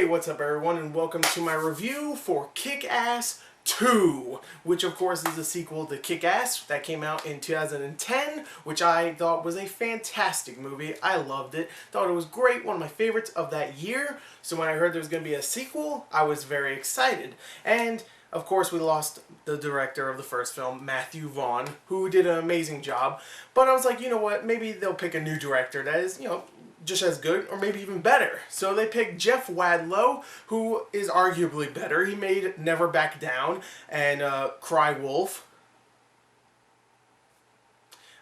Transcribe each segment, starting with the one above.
what's up everyone, and welcome to my review for Kick-Ass 2, which of course is a sequel to Kick-Ass that came out in 2010, which I thought was a fantastic movie. I loved it, thought it was great, one of my favorites of that year. So when I heard there was going to be a sequel, I was very excited. And of course we lost the director of the first film, Matthew Vaughn, who did an amazing job. But I was like, you know what, maybe they'll pick a new director that is, just as good, or maybe even better. So they picked Jeff Wadlow, who is arguably better. He made Never Back Down and Cry Wolf.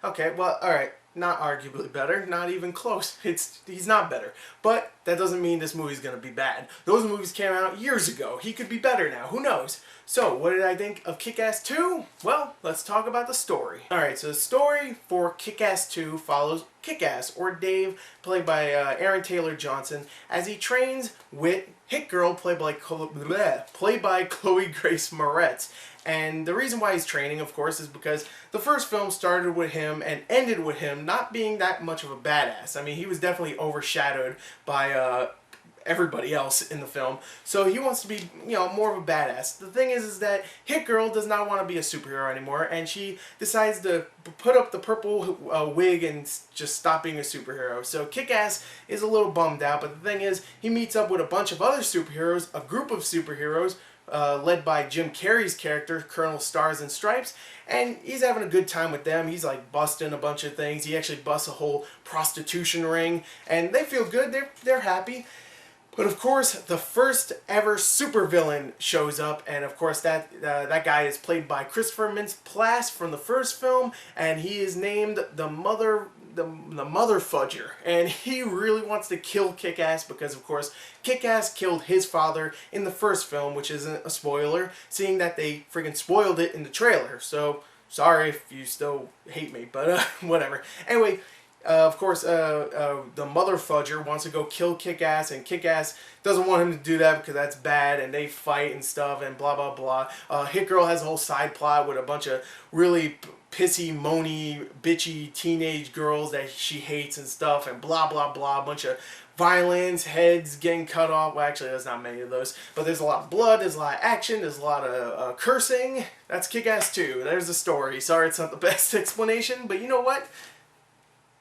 Okay, well, alright. Not arguably better, not even close. He's not better. But that doesn't mean this movie's gonna be bad. Those movies came out years ago. He could be better now, who knows? So, what did I think of Kick-Ass 2? Well, let's talk about the story. Alright, so the story for Kick-Ass 2 follows Kick-Ass, or Dave, played by Aaron Taylor Johnson, as he trains with Hit Girl, played by Chloe Grace Moretz. And the reason why he's training, of course, is because the first film started with him and ended with him not being that much of a badass. I mean, he was definitely overshadowed by everybody else in the film. So he wants to be, more of a badass. The thing is that Hit Girl does not want to be a superhero anymore, and she decides to put up the purple wig and just stop being a superhero. So Kick-Ass is a little bummed out, but the thing is, he meets up with a bunch of other superheroes, a group of superheroes, led by Jim Carrey's character, Colonel Stars and Stripes, and he's having a good time with them. He's like busting a bunch of things. He actually busts a whole prostitution ring, and they feel good. They're happy. But of course, the first ever supervillain shows up, and of course that guy is played by Christopher Mintz-Plasse from the first film, and he is named the Mother Fudger, and he really wants to kill Kick-Ass because, of course, Kick-Ass killed his father in the first film, which isn't a spoiler, seeing that they freaking spoiled it in the trailer. So, sorry if you still hate me, but whatever. Anyway, of course, the Mother Fudger wants to go kill Kick-Ass, and Kick-Ass doesn't want him to do that because that's bad, and they fight and stuff, and blah, blah, blah. Hit Girl has a whole side plot with a bunch of really pissy, moany, bitchy teenage girls that she hates and stuff, and blah, blah, blah. A bunch of violence, heads getting cut off. Well, actually, there's not many of those. But there's a lot of blood, there's a lot of action, there's a lot of cursing. That's Kick-Ass 2. There's the story. Sorry it's not the best explanation, but you know what?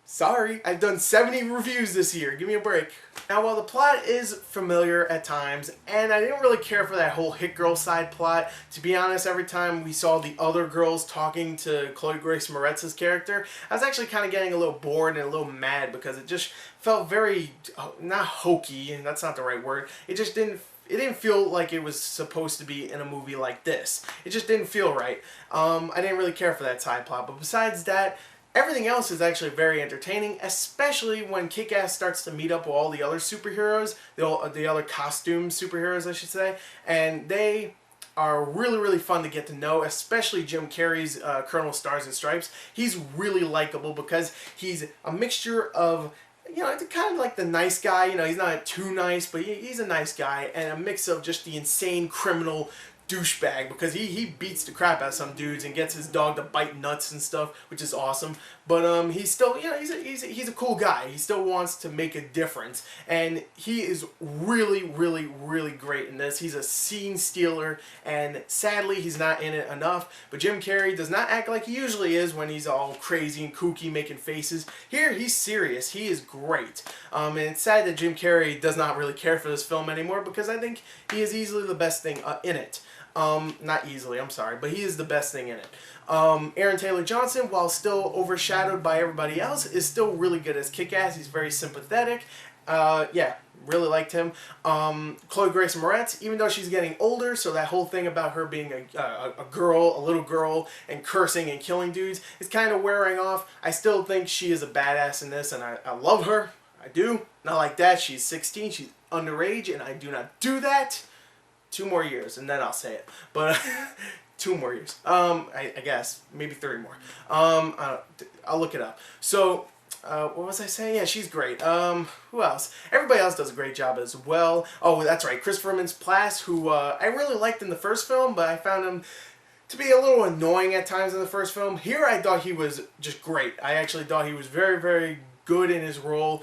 Sorry, I've done 70 reviews this year. Give me a break. Now, while the plot is familiar at times, and I didn't really care for that whole Hit Girl side plot, to be honest, every time we saw the other girls talking to Chloe Grace Moretz's character, I was actually kind of getting a little bored and a little mad because it just felt very, not hokey, and that's not the right word, it didn't feel like it was supposed to be in a movie like this. It just didn't feel right. I didn't really care for that side plot, but besides that, everything else is actually very entertaining, especially when Kick-Ass starts to meet up with all the other superheroes, the other costume superheroes, I should say, and they are really, really fun to get to know, especially Jim Carrey's Colonel Stars and Stripes. He's really likable because he's a mixture of, it's kind of like the nice guy, he's not too nice, but he's a nice guy, and a mix of just the insane criminal douchebag, because he beats the crap out of some dudes and gets his dog to bite nuts and stuff, which is awesome. But he's still, he's a cool guy. He still wants to make a difference, and he is really, really, really great in this. He's a scene stealer, and sadly he's not in it enough. But Jim Carrey does not act like he usually is when he's all crazy and kooky making faces. Here he's serious. He is great. And it's sad that Jim Carrey does not really care for this film anymore, because I think he is easily the best thing in it. Not easily, I'm sorry, but he is the best thing in it. Aaron Taylor Johnson, while still overshadowed by everybody else, is still really good as Kick-Ass. He's very sympathetic. Yeah, really liked him. Chloe Grace Moretz, even though she's getting older, so that whole thing about her being a little girl, and cursing and killing dudes is kind of wearing off. I still think she is a badass in this, and I love her. I do. Not like that. She's 16. She's underage, and I do not do that. 2 more years, and then I'll say it. But 2 more years. I guess maybe 3 more. I'll look it up. So, what was I saying? Yeah, she's great. Who else? Everybody else does a great job as well. Oh, that's right, Christopher Mintz-Plasse, who I really liked in the first film, but I found him to be a little annoying at times in the first film. Here, I thought he was just great. I actually thought he was very, very good in his role.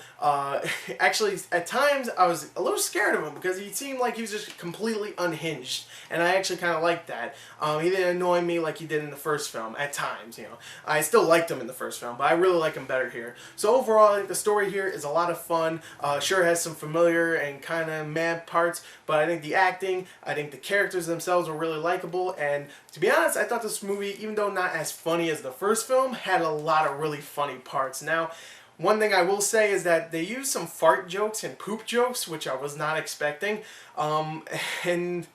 Actually, at times I was a little scared of him because he seemed like he was just completely unhinged, and I actually kind of liked that. He didn't annoy me like he did in the first film at times. You know, I still liked him in the first film, but I really like him better here. So overall, I think the story here is a lot of fun. Sure has some familiar and kind of mad parts, but I think the acting, I think the characters themselves were really likable, and to be honest, I thought this movie, even though not as funny as the first film, had a lot of really funny parts. Now, one thing I will say is that they used some fart jokes and poop jokes, which I was not expecting, and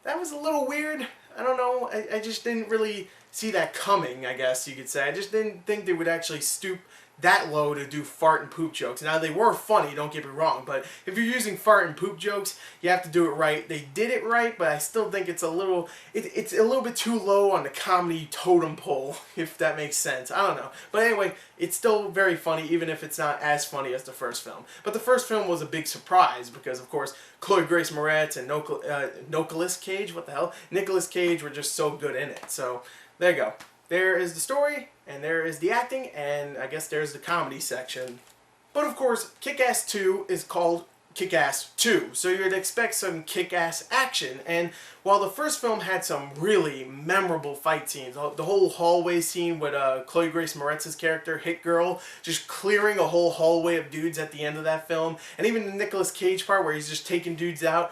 that was a little weird. I don't know, I just didn't really see that coming, I guess you could say. I just didn't think they would actually stoop that low to do fart and poop jokes. Now, they were funny, don't get me wrong, but if you're using fart and poop jokes, you have to do it right. They did it right, but I still think it's a little, it's a little bit too low on the comedy totem pole, if that makes sense. I don't know. But anyway, it's still very funny, even if it's not as funny as the first film. But the first film was a big surprise because, of course, Chloe Grace Moretz and Nicolas Cage, what the hell? Nicolas Cage were just so good in it. So, there you go. There is the story, and there is the acting, and I guess there's the comedy section. But of course, Kick-Ass 2 is called Kick-Ass 2, so you'd expect some kick-ass action. And while the first film had some really memorable fight scenes, the whole hallway scene with Chloe Grace Moretz's character, Hit Girl, just clearing a whole hallway of dudes at the end of that film, and even the Nicolas Cage part where he's just taking dudes out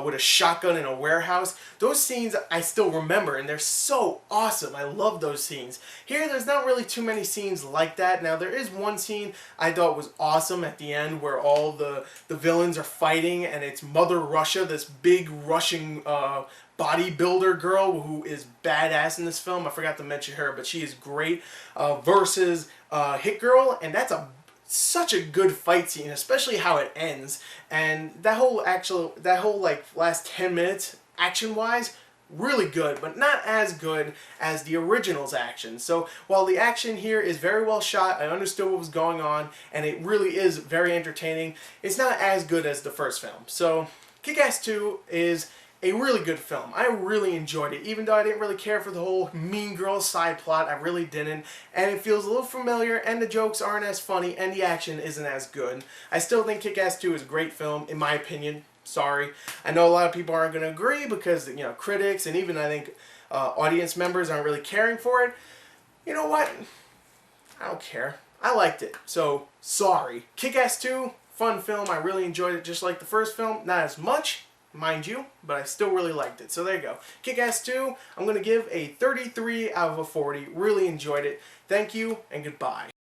with a shotgun in a warehouse, those scenes I still remember, and they're so awesome. I love those scenes. Here, there's not really too many scenes like that. Now, there is one scene I thought was awesome at the end where all the villains are fighting, and it's Mother Russia, this big Russian bodybuilder girl who is badass in this film. I forgot to mention her, but she is great, versus Hit Girl, and that's such a good fight scene, especially how it ends. And that whole like last 10 minutes action wise, really good, but not as good as the original's action. So while the action here is very well shot, I understood what was going on, and it really is very entertaining, it's not as good as the first film. So Kick-Ass 2 is a really good film. I really enjoyed it, even though I didn't really care for the whole Mean Girl side plot. I really didn't, and it feels a little familiar, and the jokes aren't as funny, and the action isn't as good. I still think Kick-Ass 2 is a great film, in my opinion. Sorry. I know a lot of people aren't going to agree because, you know, critics and even I think audience members aren't really caring for it. You know what? I don't care. I liked it. So, sorry. Kick-Ass 2, fun film. I really enjoyed it just like the first film. Not as much, mind you, but I still really liked it. So there you go. Kick-Ass 2, I'm going to give a 33 out of a 40. Really enjoyed it. Thank you and goodbye.